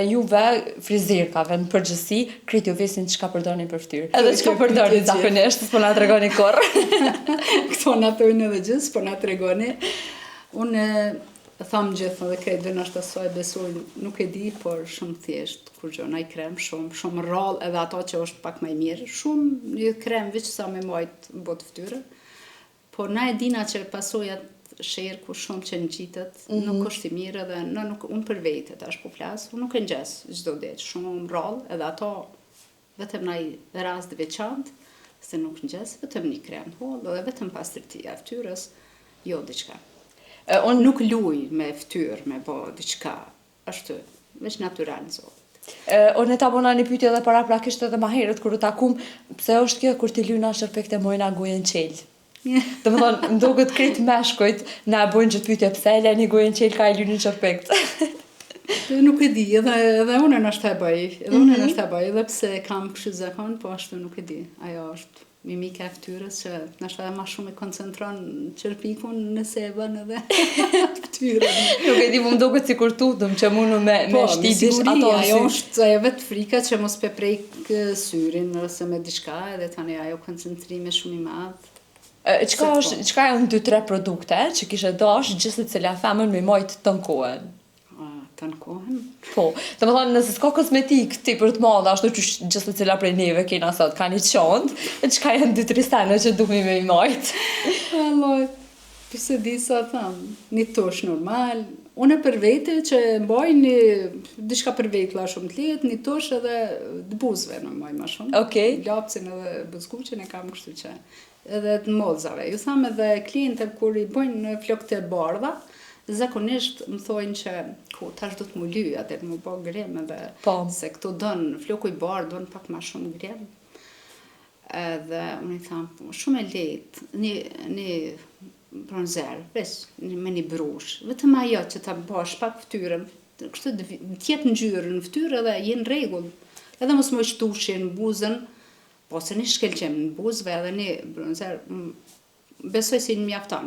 juve frizerkave në përgjithësi, krejt ju vesin çka përdorni për fytyrë. Edhe çka përdorni zakonisht, s'po na tregoni kurrë. Këto na thojnë edhe gjithë, s'po na tregoni. Unë thamë gjithë edhe krejtve në ashtë asoj besoj, nuk e di, por shumë thjesht, kur gjona i krem, shumë rrallë, edhe ato që është pak më mirë, shumë një krem veç sa me majtë botë fytyrë, por na e dina që pasojat sherë ku shumë që në gjitët, nuk është i mirë edhe unë për vete tash po flasë, unë nuk e ngjes çdo ditë, shumë rrallë, edhe ato vetëm në i rast të veçantë, se nuk ngjes, vetëm një krem hollë, edhe vetëm pastërtia e fytyrës, jo diçka. Unë nuk luj me fytyrë, me bo diçka, është veç natyral zotit. Unë ta bona një pyetje edhe para prakisht edhe ma herët kur u takum, pse është kjo kur ti lyna shërpek të mojna gojën qelë? Të më thonë, më duket krejt meshkujt na bojnë që të pyetje pse e leni gojën qelë ka e lynin shërpekt. Nuk e di, edhe unë në ashtë e bëj, edhe pse kam kështu zakon, po ashtu nuk e di, ajo është mimika e fytyrës që nështë edhe ma shumë e koncentron qërpikun nëse e bën edhe fytyrën. Nuk e di, më duket sikur tutëm që mundu me shtitish ato ajo është vetë frika që mos pe prejk syrin ose me diçka edhe tani ajo koncentrime shumë i madh. Çka janë 2-3 produkte që kishe dash gjithë cila femën me majtë të në kohën? Të në kohën? Po, të më thonë nëse s'ka kosmetik ti për të madhe, ashtu që gjithë cila prej neve kena sot, ka një qantë, çka janë 2-3 sene që duhemi me i majtë? Alloj, pse di sa thamë, një tush normal, unë për vete që mbaj një, diçka për vete la shumë të letë, një tush edhe të buzëve në mbaj ma shumë. Okej. Lapsin edhe buzkuqin e kam kështu që, edhe të mollzave. Ju thamë edhe klientëve kur i bojnë flokët e bardha, zakonisht më thojnë që tash do të mu lyj, atë të mu bo grem edhe se këto donë, floku i bardh donë pak ma shumë grem. Edhe unë i thamë, shumë e lehtë, një bronzer, me një brush, vetëm ajo që ta bash pak fytyrën, kështu tjetë ngjyrë në fytyrë edhe jenë rregull. Edhe mos më shtushin buzën, po se një shkelqem në buzëve edhe një bronzer, besoj si një mjafton.